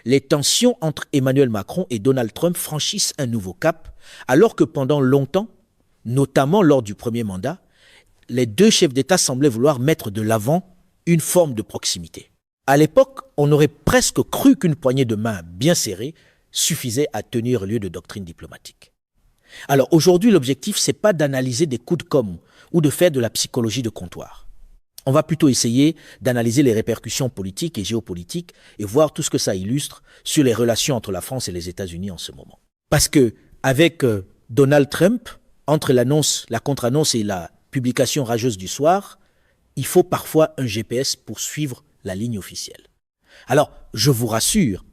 les tensions entre Emmanuel Macron et Donald Trump franchissent un nouveau cap, alors que pendant longtemps, notamment lors du premier mandat, les deux chefs d'État semblaient vouloir mettre de l'avant une forme de proximité. À l'époque, on aurait presque cru qu'une poignée de main bien serrée suffisait à tenir lieu de doctrine diplomatique. Alors aujourd'hui, l'objectif, c'est pas d'analyser des coups de com' ou de faire de la psychologie de comptoir. On va plutôt essayer d'analyser les répercussions politiques et géopolitiques et voir tout ce que ça illustre sur les relations entre la France et les États-Unis en ce moment. Parce que avec Donald Trump, entre l'annonce, la contre-annonce et la publication rageuse du soir, il faut parfois un GPS pour suivre la ligne officielle. Alors, je vous rassure,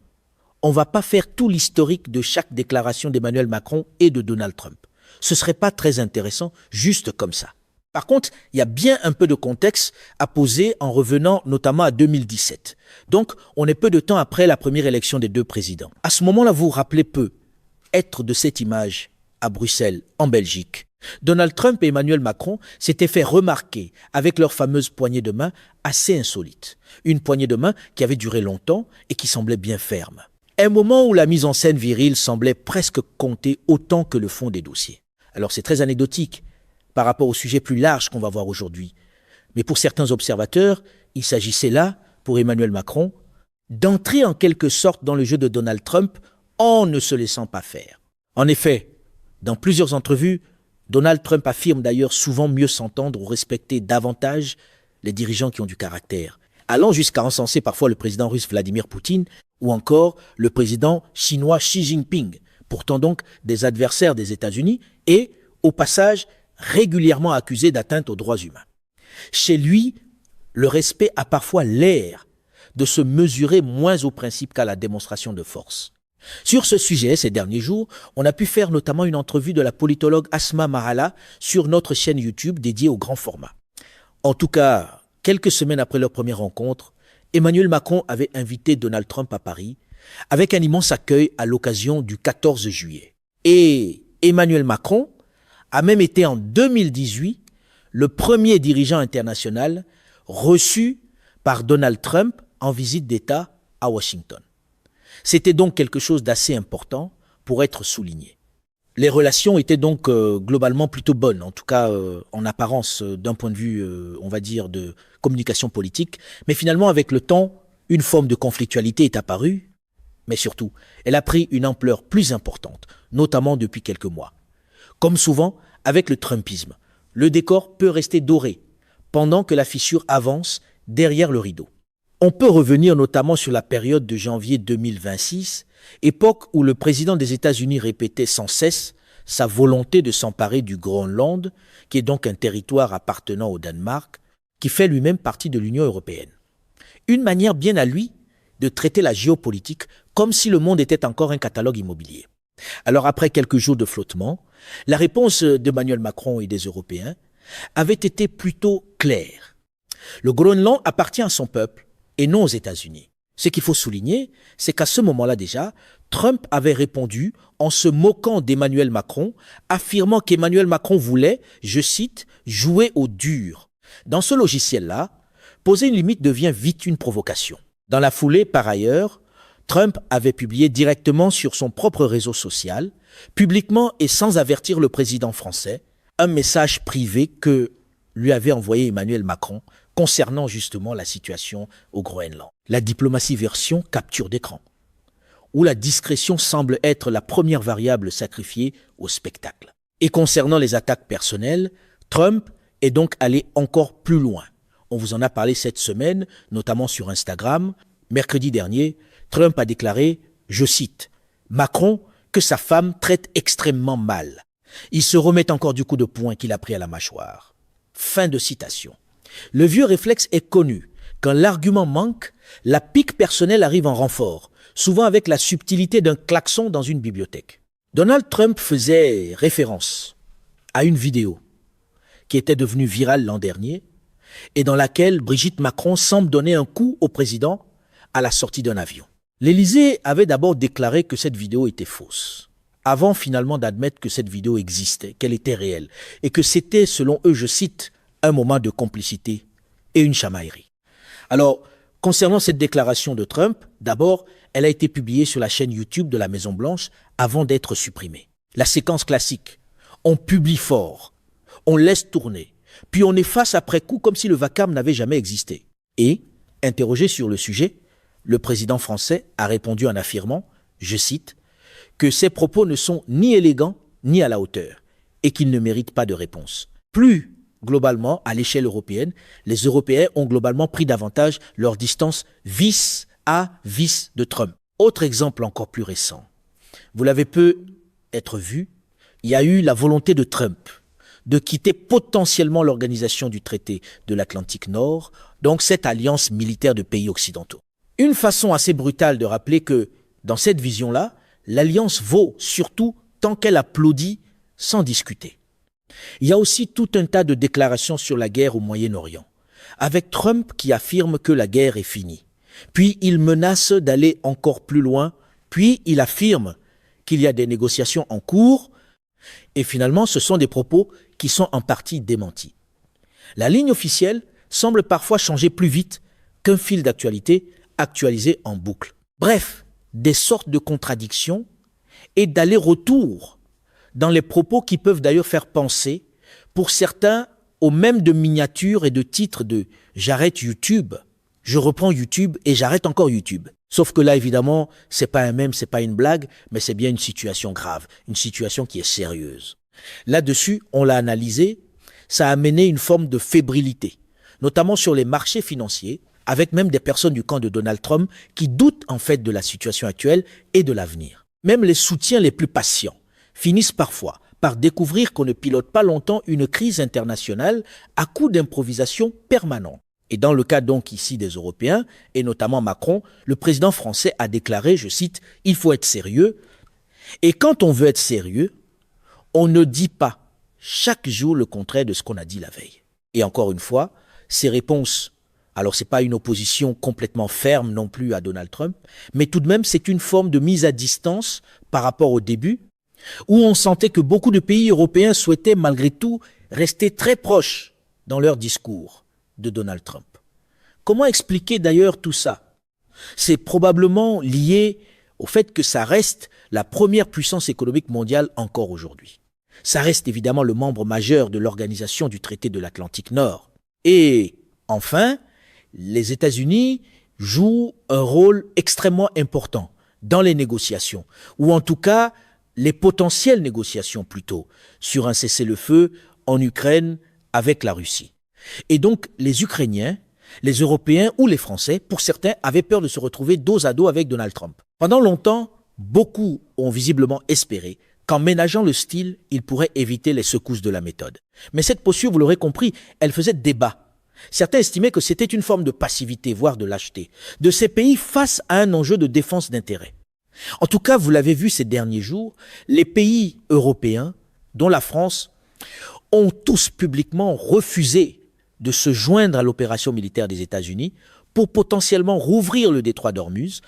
on ne va pas faire tout l'historique de chaque déclaration d'Emmanuel Macron et de Donald Trump. Ce ne serait pas très intéressant, juste comme ça. Par contre, il y a bien un peu de contexte à poser en revenant notamment à 2017. Donc, on est peu de temps après la première élection des deux présidents. À ce moment-là, vous vous rappelez peu être de cette image à Bruxelles, en Belgique. Donald Trump et Emmanuel Macron s'étaient fait remarquer avec leur fameuse poignée de main assez insolite. Une poignée de main qui avait duré longtemps et qui semblait bien ferme. Un moment où la mise en scène virile semblait presque compter autant que le fond des dossiers. Alors c'est très anecdotique par rapport au sujet plus large qu'on va voir aujourd'hui. Mais pour certains observateurs, il s'agissait là, pour Emmanuel Macron, d'entrer en quelque sorte dans le jeu de Donald Trump en ne se laissant pas faire. En effet, dans plusieurs entrevues, Donald Trump affirme d'ailleurs souvent mieux s'entendre ou respecter davantage les dirigeants qui ont du caractère, allant jusqu'à encenser parfois le président russe Vladimir Poutine ou encore le président chinois Xi Jinping, pourtant donc des adversaires des États-Unis et, au passage, régulièrement accusés d'atteinte aux droits humains. Chez lui, le respect a parfois l'air de se mesurer moins au principe qu'à la démonstration de force. Sur ce sujet, ces derniers jours, on a pu faire notamment une entrevue de la politologue Asma Mahala sur notre chaîne YouTube dédiée au grand format. En tout cas, quelques semaines après leur première rencontre, Emmanuel Macron avait invité Donald Trump à Paris avec un immense accueil à l'occasion du 14 juillet. Et Emmanuel Macron a même été en 2018 le premier dirigeant international reçu par Donald Trump en visite d'État à Washington. C'était donc quelque chose d'assez important pour être souligné. Les relations étaient donc globalement plutôt bonnes, en tout cas en apparence d'un point de vue, on va dire, de communication politique. Mais finalement, avec le temps, une forme de conflictualité est apparue, mais surtout, elle a pris une ampleur plus importante, notamment depuis quelques mois. Comme souvent, avec le Trumpisme, le décor peut rester doré pendant que la fissure avance derrière le rideau. On peut revenir notamment sur la période de janvier 2026, époque où le président des États-Unis répétait sans cesse sa volonté de s'emparer du Groenland, qui est donc un territoire appartenant au Danemark, qui fait lui-même partie de l'Union européenne. Une manière bien à lui de traiter la géopolitique comme si le monde était encore un catalogue immobilier. Alors après quelques jours de flottement, la réponse d'Emmanuel Macron et des Européens avait été plutôt claire. Le Groenland appartient à son peuple et non aux États-Unis. Ce qu'il faut souligner, c'est qu'à ce moment-là déjà, Trump avait répondu en se moquant d'Emmanuel Macron, affirmant qu'Emmanuel Macron voulait, je cite, « jouer au dur ». Dans ce logiciel-là, poser une limite devient vite une provocation. Dans la foulée, par ailleurs, Trump avait publié directement sur son propre réseau social, publiquement et sans avertir le président français, un message privé que lui avait envoyé Emmanuel Macron concernant justement la situation au Groenland. La diplomatie version capture d'écran, où la discrétion semble être la première variable sacrifiée au spectacle. Et concernant les attaques personnelles, Trump est donc allé encore plus loin. On vous en a parlé cette semaine, notamment sur Instagram. Mercredi dernier, Trump a déclaré, je cite, « Macron, que sa femme traite extrêmement mal. Il se remet encore du coup de poing qu'il a pris à la mâchoire. » Fin de citation. Le vieux réflexe est connu. Quand l'argument manque, la pique personnelle arrive en renfort, souvent avec la subtilité d'un klaxon dans une bibliothèque. Donald Trump faisait référence à une vidéo qui était devenue virale l'an dernier et dans laquelle Brigitte Macron semble donner un coup au président à la sortie d'un avion. L'Élysée avait d'abord déclaré que cette vidéo était fausse, avant finalement d'admettre que cette vidéo existait, qu'elle était réelle, et que c'était, selon eux, je cite, un moment de complicité et une chamaillerie. Alors, concernant cette déclaration de Trump, d'abord, elle a été publiée sur la chaîne YouTube de la Maison-Blanche avant d'être supprimée. La séquence classique. On publie fort, on laisse tourner, puis on efface après coup comme si le vacarme n'avait jamais existé. Et, interrogé sur le sujet, le président français a répondu en affirmant, je cite, que ses propos ne sont ni élégants ni à la hauteur et qu'ils ne méritent pas de réponse. Plus globalement, à l'échelle européenne, les Européens ont globalement pris davantage leur distance vis à vis de Trump. Autre exemple encore plus récent. Vous l'avez peut-être vu, il y a eu la volonté de Trump de quitter potentiellement l'organisation du traité de l'Atlantique Nord, donc cette alliance militaire de pays occidentaux. Une façon assez brutale de rappeler que, dans cette vision-là, l'alliance vaut surtout tant qu'elle applaudit sans discuter. Il y a aussi tout un tas de déclarations sur la guerre au Moyen-Orient, avec Trump qui affirme que la guerre est finie. Puis il menace d'aller encore plus loin, puis il affirme qu'il y a des négociations en cours, et finalement ce sont des propos qui sont en partie démentis. La ligne officielle semble parfois changer plus vite qu'un fil d'actualité actualisé en boucle. Bref, des sortes de contradictions et d'aller-retour dans les propos qui peuvent d'ailleurs faire penser, pour certains, au même de miniatures et de titres de « j'arrête YouTube », je reprends YouTube et j'arrête encore YouTube. Sauf que là, évidemment, c'est pas un mème, c'est pas une blague, mais c'est bien une situation grave, une situation qui est sérieuse. Là-dessus, on l'a analysé, ça a amené une forme de fébrilité, notamment sur les marchés financiers, avec même des personnes du camp de Donald Trump qui doutent en fait de la situation actuelle et de l'avenir. Même les soutiens les plus patients finissent parfois par découvrir qu'on ne pilote pas longtemps une crise internationale à coup d'improvisation permanente. Et dans le cas donc ici des Européens, et notamment Macron, le président français a déclaré, je cite, « Il faut être sérieux ». Et quand on veut être sérieux, on ne dit pas chaque jour le contraire de ce qu'on a dit la veille. Et encore une fois, ces réponses, alors ce n'est pas une opposition complètement ferme non plus à Donald Trump, mais tout de même c'est une forme de mise à distance par rapport au début, où on sentait que beaucoup de pays européens souhaitaient malgré tout rester très proches dans leur discours de Donald Trump. Comment expliquer d'ailleurs tout ça? C'est probablement lié au fait que ça reste la première puissance économique mondiale encore aujourd'hui. Ça reste évidemment le membre majeur de l'organisation du traité de l'Atlantique Nord. Et enfin, les États-Unis jouent un rôle extrêmement important dans les négociations, ou en tout cas les potentielles négociations plutôt, sur un cessez-le-feu en Ukraine avec la Russie. Et donc les Ukrainiens, les Européens ou les Français, pour certains, avaient peur de se retrouver dos à dos avec Donald Trump. Pendant longtemps, beaucoup ont visiblement espéré qu'en ménageant le style, ils pourraient éviter les secousses de la méthode. Mais cette posture, vous l'aurez compris, elle faisait débat. Certains estimaient que c'était une forme de passivité, voire de lâcheté, de ces pays face à un enjeu de défense d'intérêt. En tout cas, vous l'avez vu ces derniers jours, les pays européens, dont la France, ont tous publiquement refusé de se joindre à l'opération militaire des États-Unis pour potentiellement rouvrir le détroit d'Ormuz,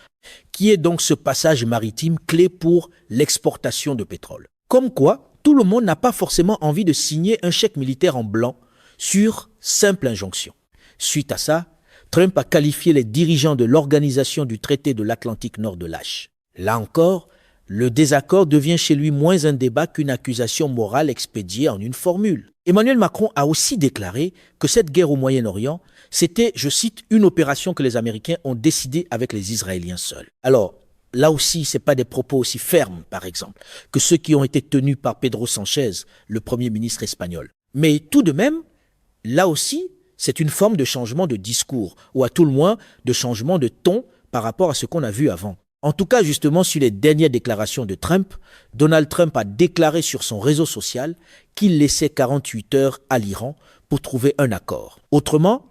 qui est donc ce passage maritime clé pour l'exportation de pétrole. Comme quoi, tout le monde n'a pas forcément envie de signer un chèque militaire en blanc sur simple injonction. Suite à ça, Trump a qualifié les dirigeants de l'organisation du traité de l'Atlantique Nord de lâches. Là encore, le désaccord devient chez lui moins un débat qu'une accusation morale expédiée en une formule. Emmanuel Macron a aussi déclaré que cette guerre au Moyen-Orient, c'était, je cite, une opération que les Américains ont décidé avec les Israéliens seuls. Alors, là aussi, ce n'est pas des propos aussi fermes, par exemple, que ceux qui ont été tenus par Pedro Sánchez, le Premier ministre espagnol. Mais tout de même, là aussi, c'est une forme de changement de discours, ou à tout le moins de changement de ton par rapport à ce qu'on a vu avant. En tout cas, justement, sur les dernières déclarations de Trump, Donald Trump a déclaré sur son réseau social qu'il laissait 48 heures à l'Iran pour trouver un accord. Autrement,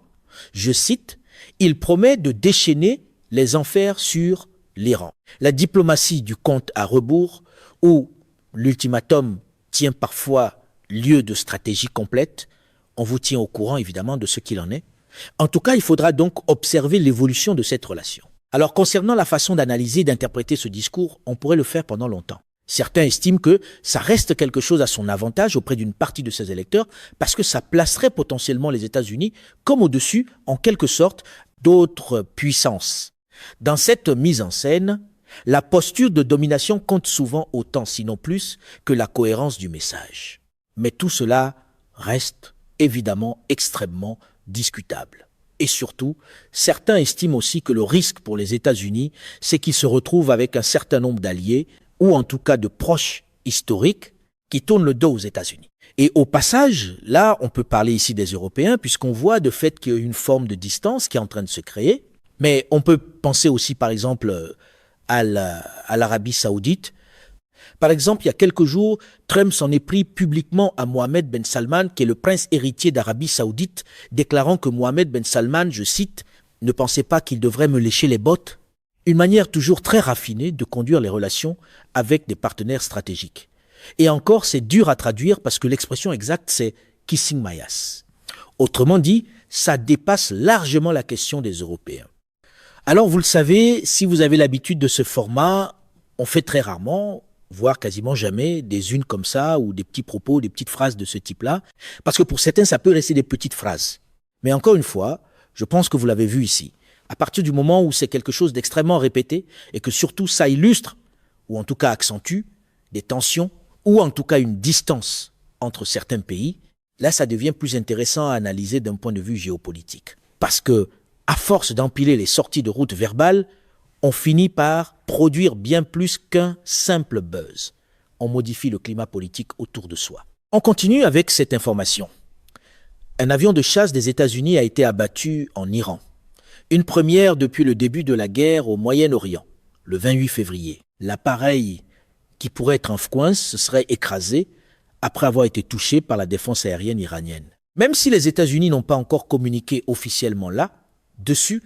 je cite, « Il promet de déchaîner les enfers sur l'Iran ». La diplomatie du compte à rebours, où l'ultimatum tient parfois lieu de stratégie complète, on vous tient au courant évidemment de ce qu'il en est. En tout cas, il faudra donc observer l'évolution de cette relation. Alors, concernant la façon d'analyser et d'interpréter ce discours, on pourrait le faire pendant longtemps. Certains estiment que ça reste quelque chose à son avantage auprès d'une partie de ses électeurs parce que ça placerait potentiellement les États-Unis comme au-dessus, en quelque sorte, d'autres puissances. Dans cette mise en scène, La posture de domination compte souvent autant, sinon plus, que la cohérence du message. Mais tout cela reste évidemment extrêmement discutable. Et surtout, certains estiment aussi que le risque pour les États-Unis, c'est qu'ils se retrouvent avec un certain nombre d'alliés, ou en tout cas de proches historiques, qui tournent le dos aux États-Unis. Et au passage, là, on peut parler ici des Européens, puisqu'on voit de fait qu'il y a une forme de distance qui est en train de se créer. Mais on peut penser aussi, par exemple, à l'Arabie Saoudite. Par exemple, il y a quelques jours, Trump s'en est pris publiquement à Mohammed Ben Salman, qui est le prince héritier d'Arabie Saoudite, déclarant que Mohammed Ben Salman, je cite, « ne pensait pas qu'il devrait me lécher les bottes ». Une manière toujours très raffinée de conduire les relations avec des partenaires stratégiques. Et encore, c'est dur à traduire parce que l'expression exacte, c'est « kissing my ass ». Autrement dit, ça dépasse largement la question des Européens. Alors, vous le savez, si vous avez l'habitude de ce format, on fait très rarement, voire quasiment jamais, des unes comme ça, ou des petits propos, des petites phrases de ce type-là, parce que pour certains, ça peut rester des petites phrases. Mais encore une fois, je pense que vous l'avez vu ici. À partir du moment où c'est quelque chose d'extrêmement répété, et que surtout ça illustre, ou en tout cas accentue, des tensions, ou en tout cas une distance entre certains pays, là, ça devient plus intéressant à analyser d'un point de vue géopolitique. Parce que, à force d'empiler les sorties de route verbales, on finit par produire bien plus qu'un simple buzz. On modifie le climat politique autour de soi. On continue avec cette information. Un avion de chasse des États-Unis a été abattu en Iran. Une première depuis le début de la guerre au Moyen-Orient, le 28 février. L'appareil qui pourrait être en coin se serait écrasé après avoir été touché par la défense aérienne iranienne. Même si les États-Unis n'ont pas encore communiqué officiellement dessus,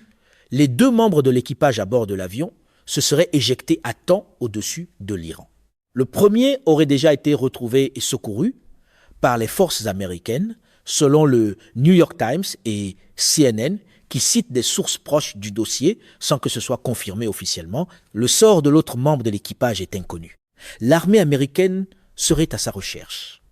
les 2 membres de l'équipage à bord de l'avion se seraient éjectés à temps au-dessus de l'Iran. Le premier aurait déjà été retrouvé et secouru par les forces américaines, selon le New York Times et CNN, qui citent des sources proches du dossier, sans que ce soit confirmé officiellement. Le sort de l'autre membre de l'équipage est inconnu. L'armée américaine serait à sa recherche.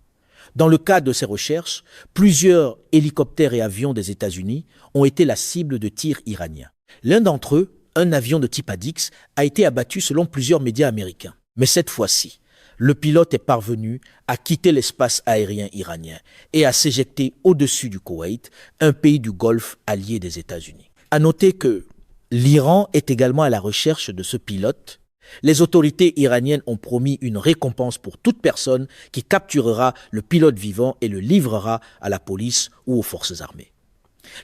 Dans le cadre de ces recherches, plusieurs hélicoptères et avions des États-Unis ont été la cible de tirs iraniens. L'un d'entre eux, un avion de type ADIX, a été abattu selon plusieurs médias américains. Mais cette fois-ci, le pilote est parvenu à quitter l'espace aérien iranien et à s'éjecter au-dessus du Koweït, un pays du Golfe allié des États-Unis. À noter que l'Iran est également à la recherche de ce pilote. Les autorités iraniennes ont promis une récompense pour toute personne qui capturera le pilote vivant et le livrera à la police ou aux forces armées.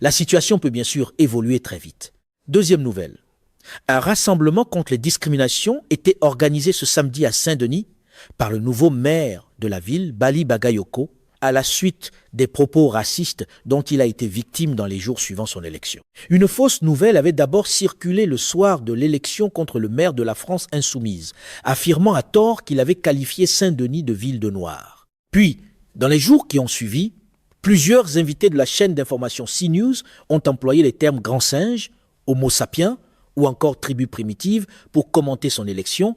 La situation peut bien sûr évoluer très vite. Deuxième nouvelle. Un rassemblement contre les discriminations était organisé ce samedi à Saint-Denis par le nouveau maire de la ville, Bali Bagayoko, à la suite des propos racistes dont il a été victime dans les jours suivant son élection. Une fausse nouvelle avait d'abord circulé le soir de l'élection contre le maire de la France insoumise, affirmant à tort qu'il avait qualifié Saint-Denis de ville de noirs. Puis, dans les jours qui ont suivi, plusieurs invités de la chaîne d'information CNews ont employé les termes grand singe, homo sapiens ou encore tribu primitive pour commenter son élection,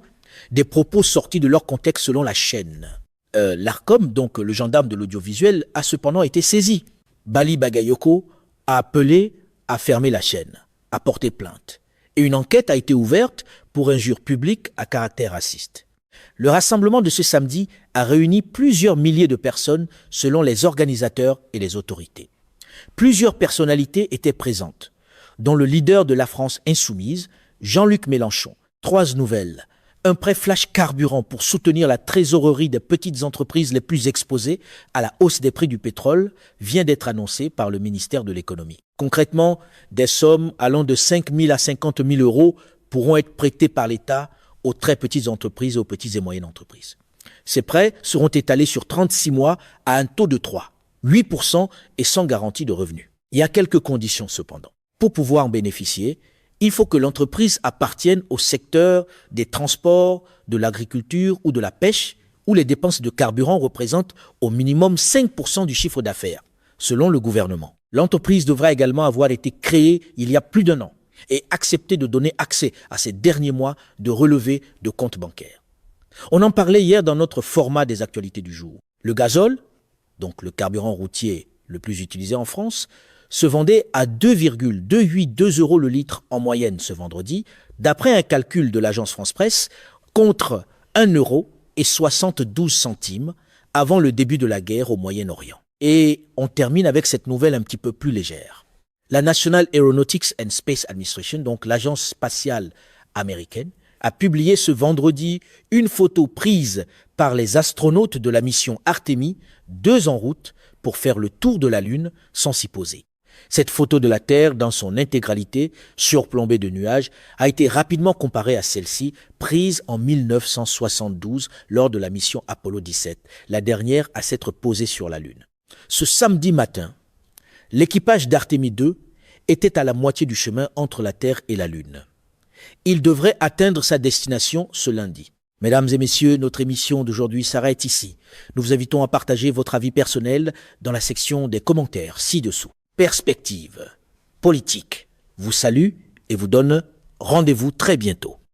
des propos sortis de leur contexte selon la chaîne. L'ARCOM, donc le gendarme de l'audiovisuel, a cependant été saisi. Bali Bagayoko a appelé à fermer la chaîne, à porter plainte. Et une enquête a été ouverte pour injure publique à caractère raciste. Le rassemblement de ce samedi a réuni plusieurs milliers de personnes selon les organisateurs et les autorités. Plusieurs personnalités étaient présentes, dont le leader de la France insoumise, Jean-Luc Mélenchon. 3 nouvelles. Un prêt flash carburant pour soutenir la trésorerie des petites entreprises les plus exposées à la hausse des prix du pétrole vient d'être annoncé par le ministère de l'économie. Concrètement, des sommes allant de 5 000 à 50 000 euros pourront être prêtés par l'État aux très petites entreprises et aux petites et moyennes entreprises. Ces prêts seront étalés sur 36 mois à un taux de 8% et sans garantie de revenus. Il y a quelques conditions cependant. Pour pouvoir en bénéficier, il faut que l'entreprise appartienne au secteur des transports, de l'agriculture ou de la pêche, où les dépenses de carburant représentent au minimum 5% du chiffre d'affaires, selon le gouvernement. L'entreprise devra également avoir été créée il y a plus d'1 an et accepter de donner accès à ces derniers mois de relevés de comptes bancaires. On en parlait hier dans notre format des actualités du jour. Le gazole, donc le carburant routier le plus utilisé en France, se vendait à 2,282 € le litre en moyenne ce vendredi, d'après un calcul de l'agence France-Presse, contre 1,72 € avant le début de la guerre au Moyen-Orient. Et on termine avec cette nouvelle un petit peu plus légère. La National Aeronautics and Space Administration, donc l'agence spatiale américaine, a publié ce vendredi une photo prise par les astronautes de la mission Artemis, 2 en route pour faire le tour de la Lune sans s'y poser. Cette photo de la Terre, dans son intégralité, surplombée de nuages, a été rapidement comparée à celle-ci, prise en 1972 lors de la mission Apollo 17, la dernière à s'être posée sur la Lune. Ce samedi matin, l'équipage d'Artemis 2 était à la moitié du chemin entre la Terre et la Lune. Il devrait atteindre sa destination ce lundi. Mesdames et messieurs, notre émission d'aujourd'hui s'arrête ici. Nous vous invitons à partager votre avis personnel dans la section des commentaires ci-dessous. Perspective politique vous salue et vous donne rendez-vous très bientôt.